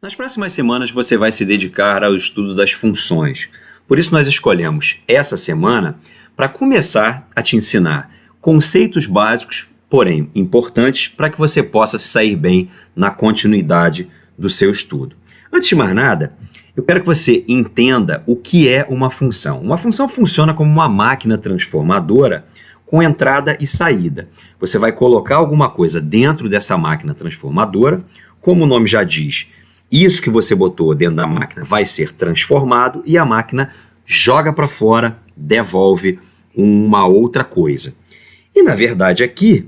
Nas próximas semanas você vai se dedicar ao estudo das funções. Por isso nós escolhemos essa semana para começar a te ensinar conceitos básicos, porém importantes, para que você possa se sair bem na continuidade do seu estudo. Antes de mais nada, eu quero que você entenda o que é uma função. Uma função funciona como uma máquina transformadora com entrada e saída. Você vai colocar alguma coisa dentro dessa máquina transformadora, como o nome já diz. Isso que você botou dentro da máquina vai ser transformado e a máquina joga para fora, devolve uma outra coisa. E na verdade aqui,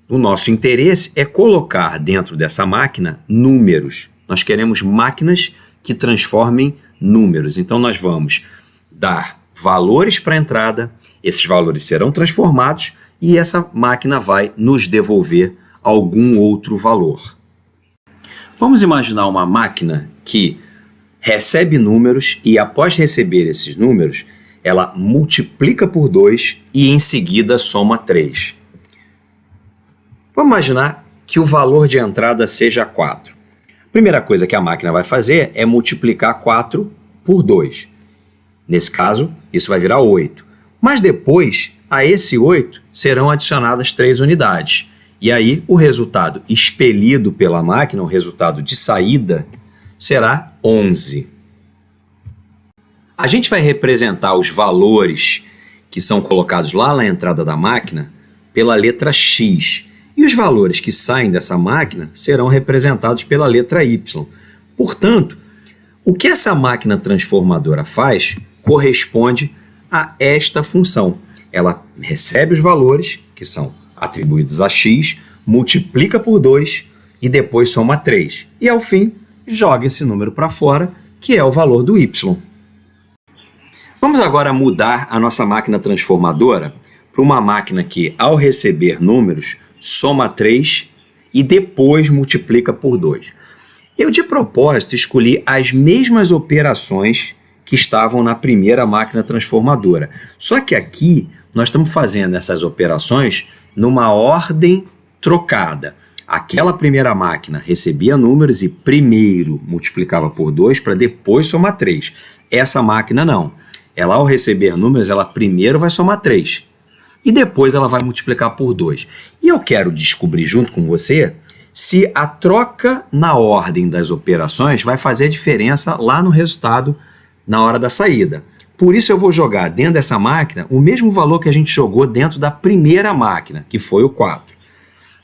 o nosso interesse é colocar dentro dessa máquina números. Nós queremos máquinas que transformem números. Então nós vamos dar valores para a entrada, esses valores serão transformados e essa máquina vai nos devolver algum outro valor. Vamos imaginar uma máquina que recebe números e após receber esses números, ela multiplica por 2 e em seguida soma 3. Vamos imaginar que o valor de entrada seja 4. A primeira coisa que a máquina vai fazer é multiplicar 4 por 2. Nesse caso, isso vai virar 8. Mas depois, a esse 8 serão adicionadas 3 unidades. E aí, o resultado expelido pela máquina, o resultado de saída, será 11. A gente vai representar os valores que são colocados lá na entrada da máquina pela letra X. E os valores que saem dessa máquina serão representados pela letra Y. Portanto, o que essa máquina transformadora faz corresponde a esta função. Ela recebe os valores, que são atribuídos a x, multiplica por 2 e depois soma 3. E ao fim, joga esse número para fora, que é o valor do y. Vamos agora mudar a nossa máquina transformadora para uma máquina que, ao receber números, soma 3 e depois multiplica por 2. Eu, de propósito, escolhi as mesmas operações que estavam na primeira máquina transformadora. Só que aqui, nós estamos fazendo essas operações numa ordem trocada. Aquela primeira máquina recebia números e primeiro multiplicava por 2 para depois somar 3. Essa máquina não. Ela, ao receber números, ela primeiro vai somar 3 e depois ela vai multiplicar por 2. E eu quero descobrir junto com você se a troca na ordem das operações vai fazer diferença lá no resultado na hora da saída. Por isso eu vou jogar dentro dessa máquina o mesmo valor que a gente jogou dentro da primeira máquina, que foi o 4.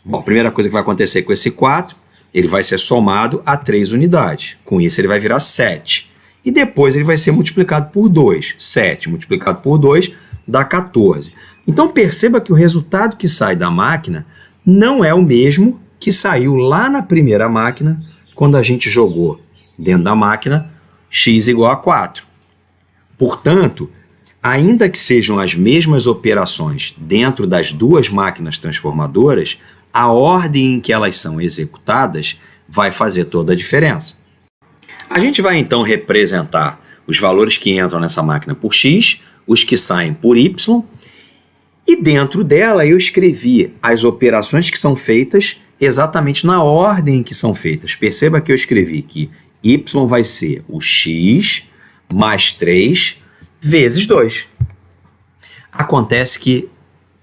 Bom, a primeira coisa que vai acontecer com esse 4, ele vai ser somado a 3 unidades. Com isso ele vai virar 7. E depois ele vai ser multiplicado por 2. 7 multiplicado por 2 dá 14. Então perceba que o resultado que sai da máquina não é o mesmo que saiu lá na primeira máquina, quando a gente jogou dentro da máquina x igual a 4. Portanto, ainda que sejam as mesmas operações dentro das duas máquinas transformadoras, a ordem em que elas são executadas vai fazer toda a diferença. A gente vai então representar os valores que entram nessa máquina por x, os que saem por y, e dentro dela eu escrevi as operações que são feitas exatamente na ordem em que são feitas. Perceba que eu escrevi que y vai ser o x mais 3 vezes 2. Acontece que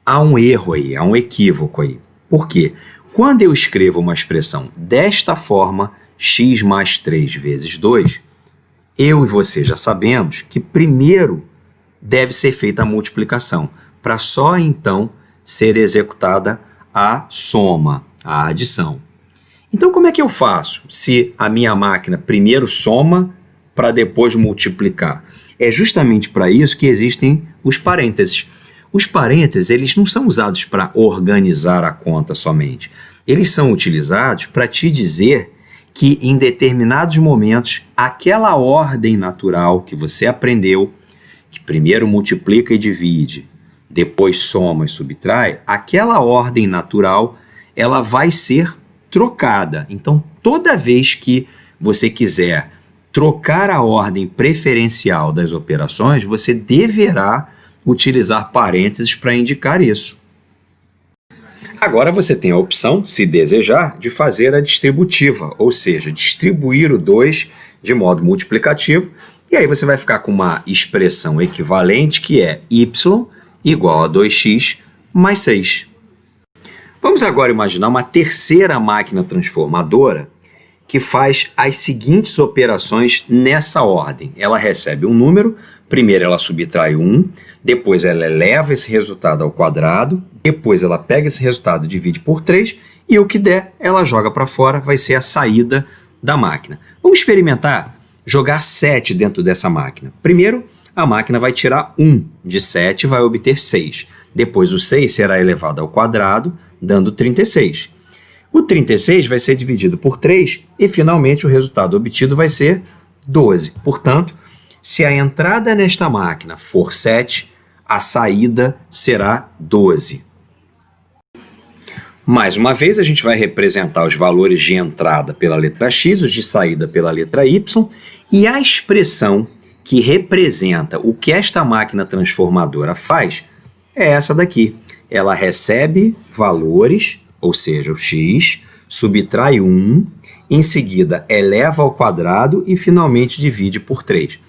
há um erro aí, há um equívoco aí. Por quê? Quando eu escrevo uma expressão desta forma, x mais 3 vezes 2, eu e você já sabemos que primeiro deve ser feita a multiplicação, para só então ser executada a soma, a adição. Então como é que eu faço se a minha máquina primeiro soma para depois multiplicar? É justamente para isso que existem os parênteses. Os parênteses, eles não são usados para organizar a conta somente. Eles são utilizados para te dizer que em determinados momentos, aquela ordem natural que você aprendeu, que primeiro multiplica e divide, depois soma e subtrai, aquela ordem natural, ela vai ser trocada. Então, toda vez que você quiser trocar a ordem preferencial das operações, você deverá utilizar parênteses para indicar isso. Agora você tem a opção, se desejar, de fazer a distributiva, ou seja, distribuir o 2 de modo multiplicativo, e aí você vai ficar com uma expressão equivalente que é y igual a 2x mais 6. Vamos agora imaginar uma terceira máquina transformadora que faz as seguintes operações nessa ordem. Ela recebe um número, primeiro ela subtrai 1, depois ela eleva esse resultado ao quadrado, depois ela pega esse resultado e divide por 3, e o que der, ela joga para fora, vai ser a saída da máquina. Vamos experimentar jogar 7 dentro dessa máquina. Primeiro, a máquina vai tirar 1 de 7 e vai obter 6. Depois o 6 será elevado ao quadrado, dando 36. O 36 vai ser dividido por 3 e, finalmente, o resultado obtido vai ser 12. Portanto, se a entrada nesta máquina for 7, a saída será 12. Mais uma vez, a gente vai representar os valores de entrada pela letra X, os de saída pela letra Y, e a expressão que representa o que esta máquina transformadora faz é essa daqui. Ela recebe valores, ou seja, o x, subtrai 1, em seguida eleva ao quadrado e finalmente divide por 3.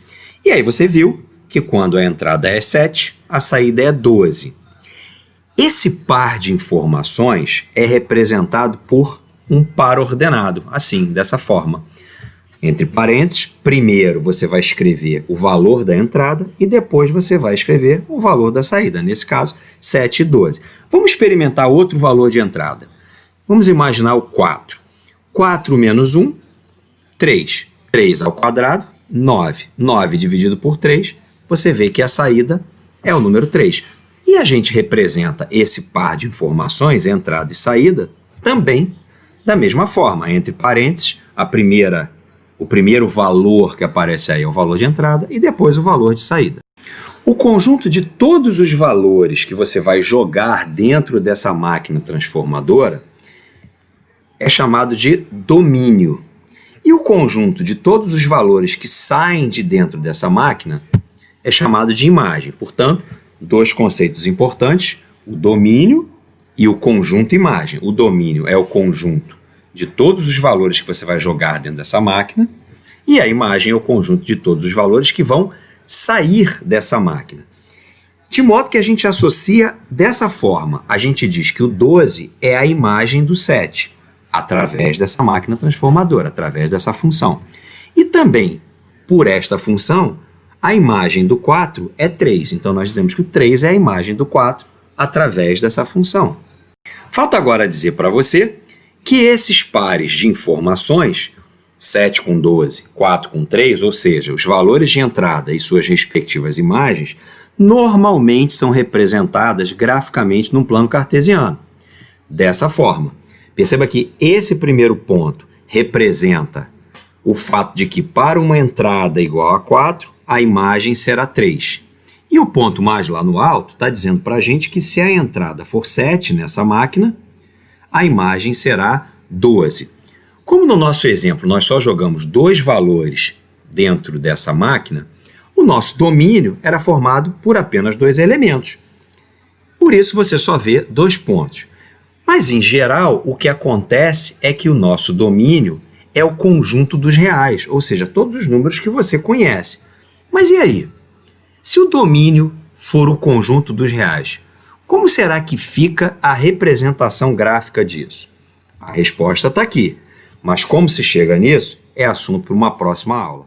E aí você viu que quando a entrada é 7, a saída é 12. Esse par de informações é representado por um par ordenado, assim, dessa forma. Entre parênteses, primeiro você vai escrever o valor da entrada e depois você vai escrever o valor da saída, nesse caso, 7 e 12. Vamos experimentar outro valor de entrada. Vamos imaginar o 4. 4 menos 1, 3. 3 ao quadrado, 9. 9 dividido por 3, você vê que a saída é o número 3. E a gente representa esse par de informações, entrada e saída, também da mesma forma. Entre parênteses, o primeiro valor que aparece aí é o valor de entrada e depois o valor de saída. O conjunto de todos os valores que você vai jogar dentro dessa máquina transformadora é chamado de domínio. E o conjunto de todos os valores que saem de dentro dessa máquina é chamado de imagem. Portanto, dois conceitos importantes, o domínio e o conjunto imagem. O domínio é o conjunto de todos os valores que você vai jogar dentro dessa máquina, e a imagem é o conjunto de todos os valores que vão sair dessa máquina. De modo que a gente associa dessa forma. A gente diz que o 12 é a imagem do 7, através dessa máquina transformadora, através dessa função. E também, por esta função, a imagem do 4 é 3. Então, nós dizemos que o 3 é a imagem do 4 através dessa função. Falta agora dizer para você que esses pares de informações, 7 com 12, 4 com 3, ou seja, os valores de entrada e suas respectivas imagens, normalmente são representadas graficamente num plano cartesiano. Dessa forma, perceba que esse primeiro ponto representa o fato de que para uma entrada igual a 4, a imagem será 3. E o ponto mais lá no alto está dizendo para a gente que se a entrada for 7 nessa máquina, a imagem será 12. Como no nosso exemplo nós só jogamos dois valores dentro dessa máquina, o nosso domínio era formado por apenas dois elementos. Por isso você só vê 2 pontos. Mas, em geral, o que acontece é que o nosso domínio é o conjunto dos reais, ou seja, todos os números que você conhece. Mas e aí? Se o domínio for o conjunto dos reais, como será que fica a representação gráfica disso? A resposta está aqui, mas como se chega nisso é assunto para uma próxima aula.